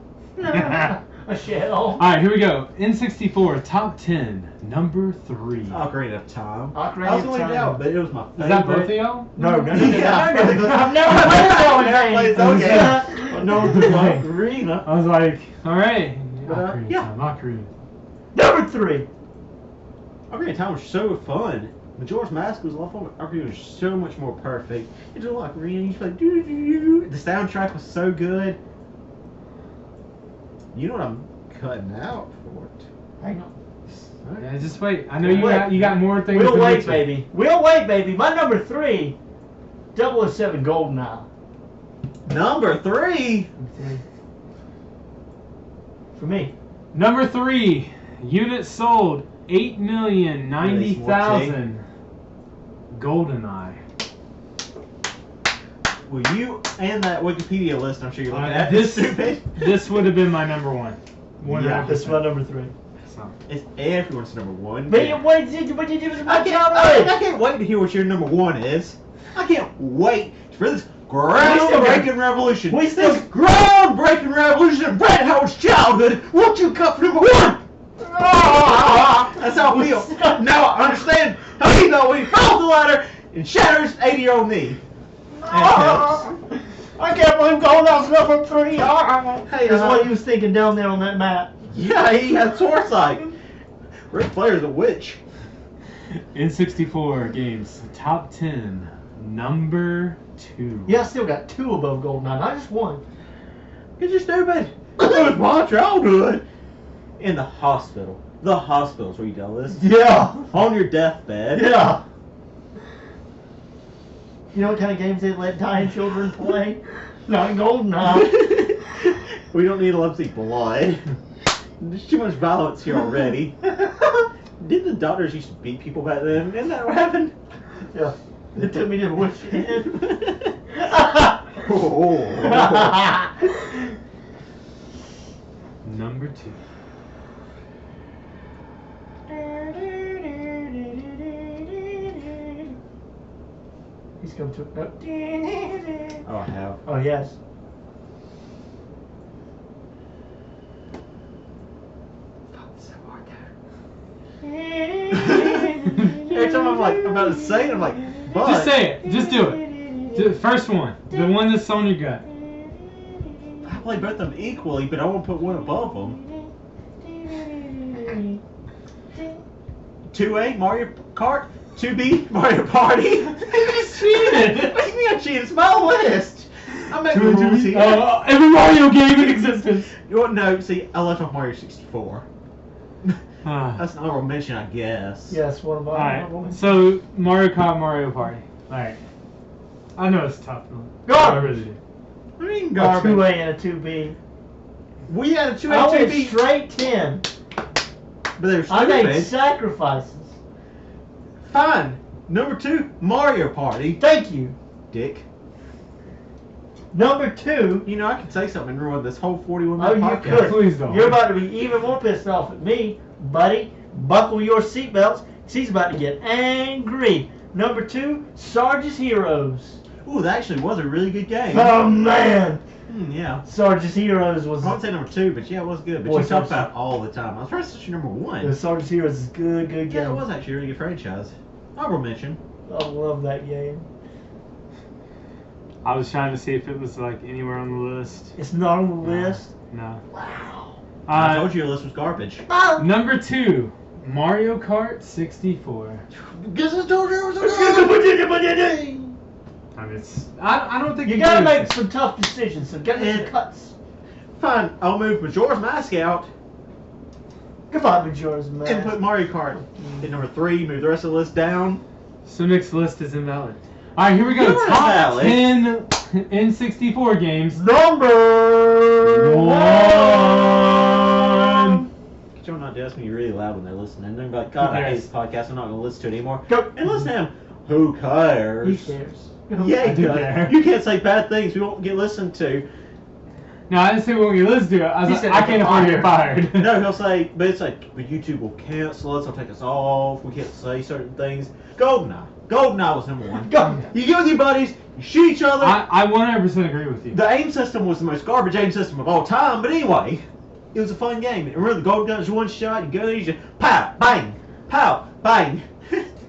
A shell. Alright, here we go. N64, top 10, number 3. Ocarina of Time. Ocarina I was of gonna leave it Time. out, but it was my favorite. Is that both of y'all? No. Yeah, I've never played that one. Okay. No, Ocarina. I was like, alright. But, Ocarina yeah. Time, Ocarina. Number 3. Ocarina of Time was so fun. Majora's Mask was a lot of fun, but Ocarina was so much more perfect. You do Ocarina, you just like doo doo doo. The soundtrack was so good. You know what I'm cutting out for it? Hang on. Yeah, just wait. I know Wait. you got more things We'll to wait, mention. baby. We'll wait, baby. My number 3, 007 GoldenEye. Number 3. For me. Number 3, units sold 8,090,000. GoldenEye. Will you and that Wikipedia list? I'm sure you're looking at This stupid. this would have been my number 1. Yeah, That's my number 3. So, It's everyone's number 1. But you did I my I can't wait to hear what your number 1 is. I can't wait for this groundbreaking revolution. we still- This groundbreaking revolution in Brett Howard's childhood. Won't you cut for number 1? That's how I feel. Now I understand how he know when he falls the ladder and shatters 80-year-old knee. I can't believe GoldenEye's number 3. Hey, That's what he was thinking down there on that map. Yeah, he had foresight. Ric Flair's a witch. N64 games, top 10, number 2. Yeah, I still got 2 above GoldenEye, not just 1. Because you're stupid. It was my childhood. In the hospital. The hospital's where you done this. Yeah. On your deathbed. Yeah. You know what kind of games they let dying children play? Not GoldenEye. We don't need to see blood. There's too much violence here already. Didn't the doctors used to beat people back then? Isn't that what happened? Yeah. It took me to the woodshed. Number 2. He's come to. No. Oh, I have. Oh, yes. Every time I'm like about to say it, I'm like, but. Just say it. Just do it. The first one. The one that's on your gut. I play both of them equally, but I won't put one above them. 2A, Mario Kart. 2B, Mario Party. You just cheated. What do you mean I cheated? It's my list. I'm making rules here. Every Mario game in existence. You want no? See, I left off Mario 64. That's an honorable mention, I guess. Yes, one of my. Alright, so Mario Kart, Mario Party. Alright. I know it's tough. Garbage. I really do. I mean, A garbage. 2A and a 2B. We had a 2A, I went 2B, straight 10. but they were I made stupid. sacrifices. Fine. Number 2, Mario Party. Thank you. Dick. Number 2. You know, I could say something and ruin this whole 41 Oh, minute you podcast. could. Please don't. You're about to be even more pissed off at me, buddy. Buckle your seatbelts. She's about to get angry. Number 2, Sarge's Heroes. Ooh, that actually was a really good game. Oh, man. Yeah. Sarge's Heroes was. I won't say number 2, but yeah, it was good. But Boy, you talk Sarge's- about it all the time. I was surprised it's your number 1. Sarge's Heroes is good game. Yeah, it was actually a really good franchise. Honorable mention. I love that game. I was trying to see if it was like anywhere on the list. It's not on the list. No. Wow. I told you your list was garbage. Number 2, Mario Kart 64. Guess I told you it was I mean, it's, I don't think You gotta can- make some tough decisions, so get some cuts. Fine, I'll move Majora's Mask out Goodbye, Majora's Mask. and put Mario Kart at number 3, move the rest of the list down. So Nick's list is invalid. All right, here we go. Yours is Top valid. 10 N64 games. Number 1. Could y'all not ask me really loud when they're listening? They're like, God, I hate this podcast. I'm not going to listen to it anymore. Go. And listen to him. Who cares? He cares. Yeah, I he do does. care. You can't say bad things. We won't get listened to. No, I didn't say what you listen to. I was He like, said I can't afford to get fired. No, he'll say, but it's like, but YouTube will cancel us. They'll take us off. We can't say certain things. GoldenEye. GoldenEye was number 1. Go. You get with your buddies. You shoot each other. I 100% agree with you. The aim system was the most garbage aim system of all time, but anyway, it was a fun game. And remember, the gold gun is one shot, you go there, you just pow, bang, pow, bang.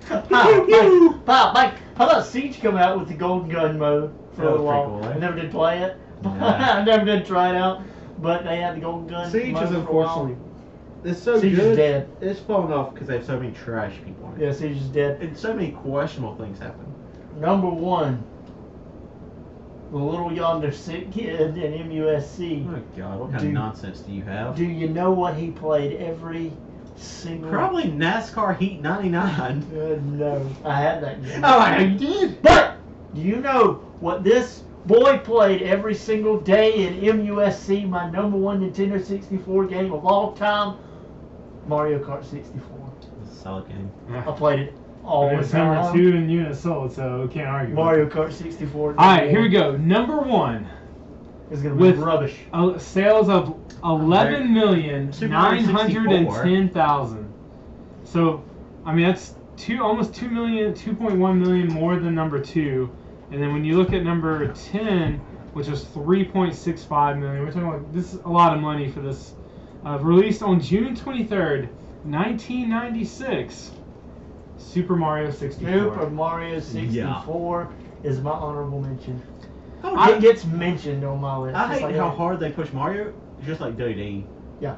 Pow, bang, pow, bang. How about Siege come out with the golden gun mode for That a was while? pretty cool, eh? I never did play it. Nah. I never did try it out, but they had the golden gun Siege mode is for a while. unfortunately, it's so Siege is good. dead. It's fallen off because they have so many trash people on it. Yeah, Siege is dead. And so many questionable things happen. Number 1. The little yonder sick kid in MUSC. Oh God, what kind Do- of nonsense do you have? Do you know what he played every single? Probably NASCAR Heat 99. No, I had that game. Oh, I know you did. But do you know what this boy played every single day in MUSC? My number 1 Nintendo 64 game of all time, Mario Kart 64. It's a solid game. I played it all the It's number time. 2 in units sold, so can't argue. Mario Kart 64. All right, here we go. Number 1 It's gonna be with rubbish. sales of 11,910,000. So, I mean that's almost 2 million, 2.1 million more than number 2. And then when you look at number 10, which is 3.65 million, we're talking about this is a lot of money for this. Released on June 23rd, 1996. Super Mario 64. Super Mario 64 is my honorable mention. Oh, It gets mentioned on my list. I It's hate like how that. hard they push Mario. Just like WWE. Yeah.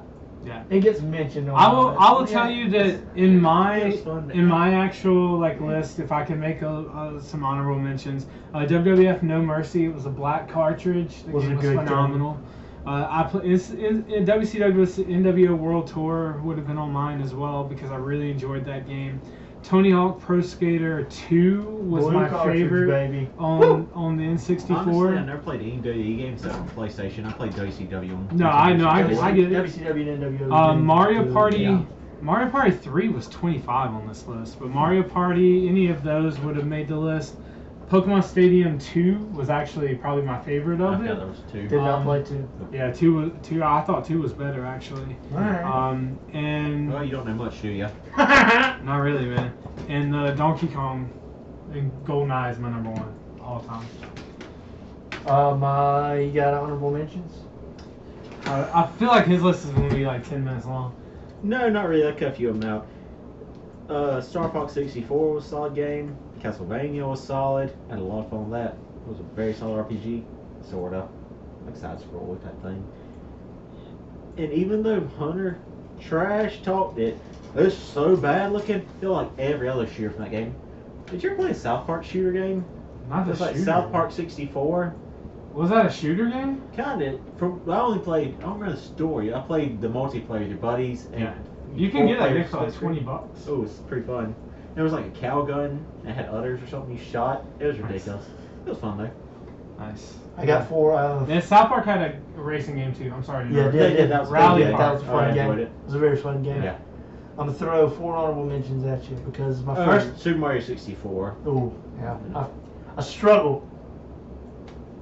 It gets mentioned on I my will. list. I will tell you that in my It's fun. actual list, if I can make some honorable mentions, WWF No Mercy. It was a black cartridge. The Was game a was good game. phenomenal. WCW NWO World Tour would have been on mine as well because I really enjoyed that game. Tony Hawk Pro Skater 2 was Blue my cartridge, favorite baby. on the N64. Honestly, I never played any WWE games on PlayStation. I played WCW on No, I know, I get it. WCW and NWO. Mario Party. Yeah. Mario Party 3 was 25 on this list, but Mario Party, any of those would have made the list. Pokemon Stadium 2 was actually probably my favorite of Yeah, it. there was 2. Did not play 2. Yeah, 2. I thought 2 was better actually. Alright. And Well, you don't know much, do you? not really, man. And Donkey Kong and GoldenEye is my number 1 all time. You got honorable mentions? I feel like his list is going to be like 10 minutes long. No, not really. I cut a few of them out. Star Fox 64 was a solid game. Castlevania was solid. I had a lot of fun with that. It was a very solid RPG, sorta. Like side scroll with that thing. And even though Hunter trash talked it, it was so bad looking. I feel like every other shooter from that game. Did you ever play a South Park shooter game? Not It the was like shooter. South Park 64. Was that a shooter game? Kinda. I only played. I don't remember the story. I played the multiplayer with your buddies. And Yeah. You can get that game players for like split screen. $20. Oh, it was pretty fun. There was like a cow gun that had udders or something you shot. It was Nice. ridiculous. It was fun though. Nice. I got 4 out of. Yeah, South Park had a racing game too. I'm sorry. to Yeah, interrupt. it did. That was Rally good. That was a Oh, I fun game. enjoyed It was a very fun game. Yeah. I'm gonna throw 4 honorable mentions at you because my First, first. Super Mario 64. Oh, yeah. I struggled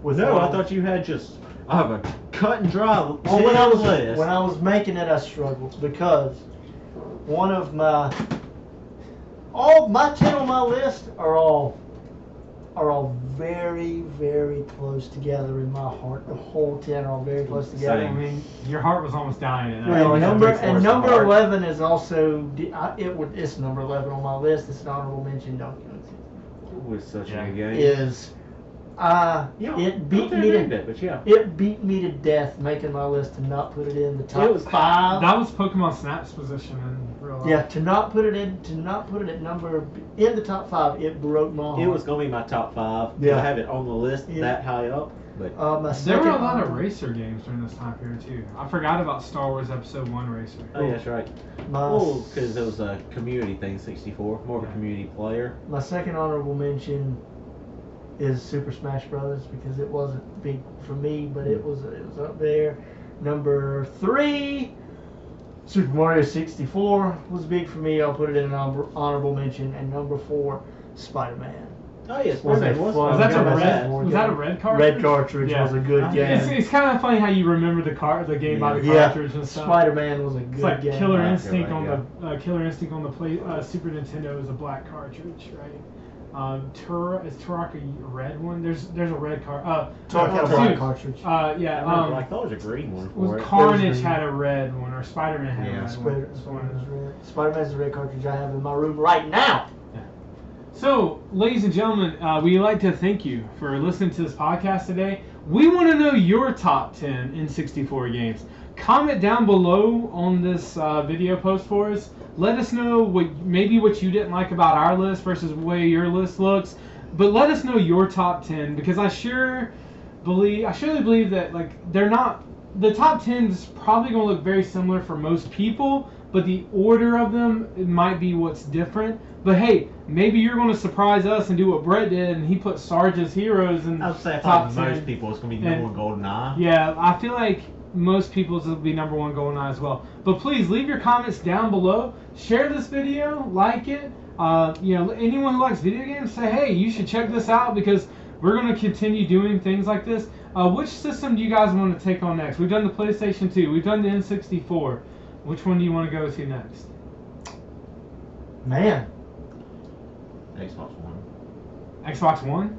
with. No, I one. thought you had just. I have a cut and dry Well, when I was list. when I was making it, I struggled because one of all my 10 on my list are all very, very close together in my heart. The whole 10 are all very close together. I mean, your heart was almost dying. And Well, Yeah, number big force number apart. 11 is also it's number 11 on my list. It's an honorable mention. Donkey Kong It was such Yeah. a good game. is Yeah, it beat I me named to it, but yeah. it beat me to death making my list to not put it in the top It was- 5. that was Pokemon Snap's position in real life. Yeah, to not put it at in the top 5, it broke my heart. It was gonna be my top 5. Yeah. I have it on the list Yeah. that high up, but my There second were a lot of honorable- racer games during this time period too. I forgot about Star Wars Episode 1 Racer. oh yeah, that's right. My, Oh, because it was a community thing, 64, more of a Yeah. community player. my second honorable mention is Super Smash Brothers because it wasn't big for me, but it was up there. Number 3, Super Mario 64 was big for me. I'll put it in an honorable mention. And number 4, Spider-Man. Oh yes, Was a Spider-Man fun Was that game. the red? game. Was that a red cartridge? Red cartridge Yeah. was a good game. It's kind of funny how you remember the game by the Yeah, cartridge and stuff. Spider-Man was a good It's like game. Killer Yeah, Instinct you're on right, the Killer Instinct on the Super Nintendo is a black cartridge, right? Is Turok a red one? There's a red card. Turok had a dude, black cartridge. Yeah. I remember, I thought it was a green one Was for it. Carnage green. had a red one, or Spider-Man had Yeah. a red one. Spider-Man's red. Spider-Man's the red cartridge I have in my room right now. So, ladies and gentlemen, we'd like to thank you for listening to this podcast today. We want to know your top 10 N64 games. Comment down below on this video post for us. Let us know what you didn't like about our list versus the way your list looks. But let us know your top 10 because I surely believe that they're not. The top 10 is probably going to look very similar for most people, but the order of them might be what's different. But hey, maybe you're going to surprise us and do what Brett did, and he put Sarge's Heroes in I would say top probably 10. most people it's gonna be And- number 1 GoldenEye. Yeah, I feel like most people's will be number 1 GoldenEye as well. But please leave your comments down below. Share this video, like it. Anyone who likes video games, say, hey, you should check this out because we're going to continue doing things like this. Which system do you guys want to take on next? We've done the PlayStation 2. We've done the N64. Which one do you want to go to next? Man, Xbox One. Xbox One?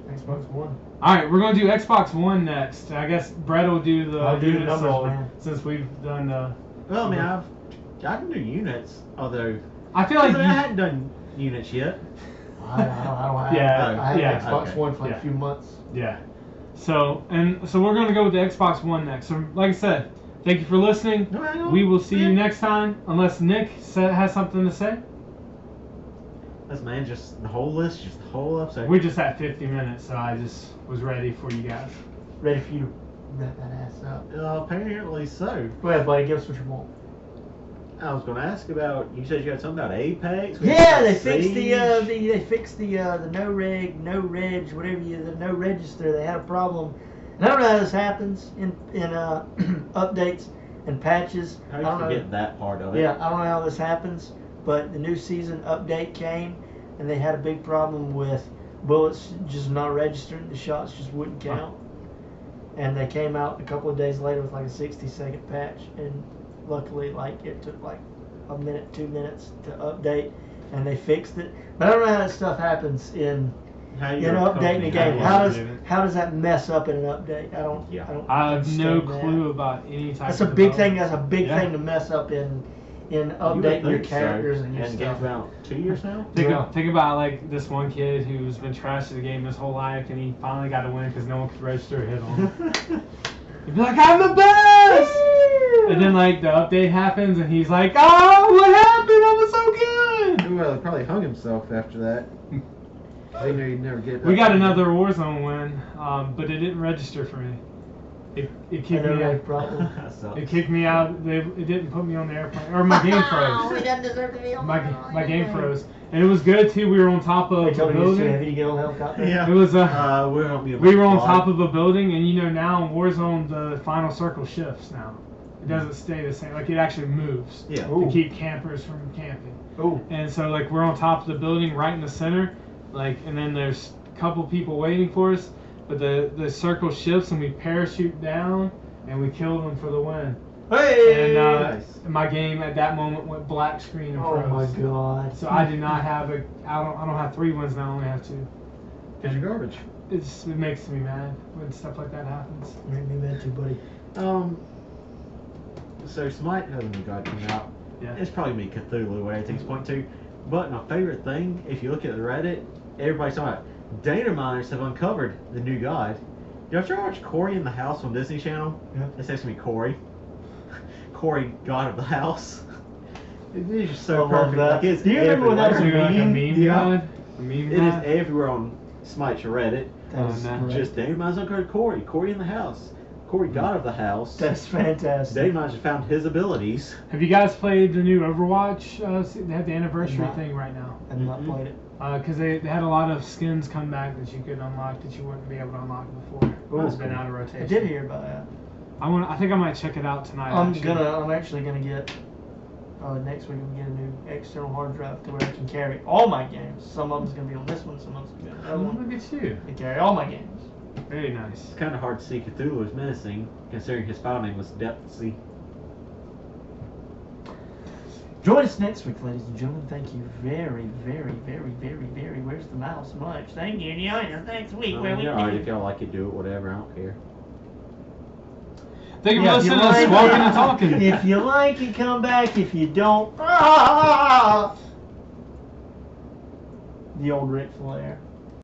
Xbox One. Alright, we're going to do Xbox One next. I guess Brett will do the I'll do the unit numbers, solid, man. since we've done the... Well, I mean, I can do units, although I feel like I hadn't done units yet. I don't have. Yeah, I had yeah, Xbox okay. One for Yeah. a few months. Yeah. So we're going to go with the Xbox One next. So like I said, thank you for listening. No, I don't- We will see you yeah. next time, unless Nick has something to say. That's man, just the whole list, just the whole episode. We're just at 50 minutes, so I just was ready for you guys. Ready for you to wrap that ass up. Apparently so. Go ahead, buddy. Give us what you want. I was going to ask about. You said you had something about Apex. Yeah, they Siege. fixed the no reg, whatever the no register. They had a problem. And I don't know how this happens in updates and patches. How I do don't you know. forget that part of it? Yeah, I don't know how this happens, but the new season update came, and they had a big problem with bullets just not registering. The shots just wouldn't count. And they came out a couple of days later with like a 60-second patch, and luckily, like, it took like a minute, 2 minutes to update, and they fixed it. But I don't know how that stuff happens in updating the game. How does that mess up in an update? I don't I have no understand clue that. about any type That's of a big thing. development. That's a big Yeah. thing to mess up in You would updating your think so. characters and your And the game's stuff. about 2 years now. Think about like this one kid who's been trashed the game his whole life, and he finally got to win because no one could register a hit on him. He'd be like, "I'm the best!" And then like the update happens, and he's like, "Oh, what happened? I was so good." Well, he probably hung himself after that. They knew he'd never get that. We got another Warzone win, but it didn't register for me. It kicked me out. problem. That sucks. It kicked me out. It didn't put me on the airplane, or my game Oh, he froze. doesn't deserve to be on My game froze, and it was good too. We were on top of They a told me it's too building. heavy to get on helicopter. Yeah. It was we don't need a we were on fly. top of a building, and you know now in Warzone the final circle shifts now. It doesn't stay the same. Like it actually moves Yeah. Ooh. to keep campers from camping. Ooh. And so like we're on top of the building right in the center, like, and then there's a couple people waiting for us, but the circle shifts and we parachute down and we kill them for the win. Hey! And Nice. my game at that moment went black screen and Oh my froze. god. So I do not have I don't have 3 wins now. I only have 2. Because you're garbage. It makes me mad when stuff like that happens. Make me mad too, buddy. So Smite has a new god coming out. Yeah. It's probably me Cthulhu what everything's pointing to. But my favorite thing, if you look at the Reddit, everybody's talking about data miners have uncovered the new god. Y'all ever watch Cory in the House on Disney Channel? Yeah. It's actually Cory. Cory, God of the House. It is just so I love perfect. that. Like, it's Do you remember when that was everywhere. a Like a meme? meme Yeah. god? A meme It is god? everywhere on Smite Reddit. That is no. great. Just data miners uncovered Cory. Cory in the House. Cory, God of the House. That's fantastic. Data miners have found his abilities. Have you guys played the new Overwatch? They have the anniversary not. thing right now. I've not played it. Because they had a lot of skins come back that you could unlock that you wouldn't be able to unlock before. Ooh. It's been out of rotation. I did hear about that. I think I might check it out tonight. actually. I'm actually gonna get next week. I'm gonna get a new external hard drive to where I can carry all my games. Some of them's gonna be on this one. Some of them's gonna be on the other Oh, one. look at you. I carry all my games. Very nice. It's kind of hard to see Cthulhu as menacing, considering his file name was Depthsy. Join us next week, ladies and gentlemen. Thank you very, very, very, very, very. Where's the mouse? Much. Thank you. Join us next week where we Alright, if y'all like it, do it, whatever, I don't care. Thank you for Yeah, if you listening to us like walking it- and talking. If you like it, come back. If you don't, the old Ric Flair.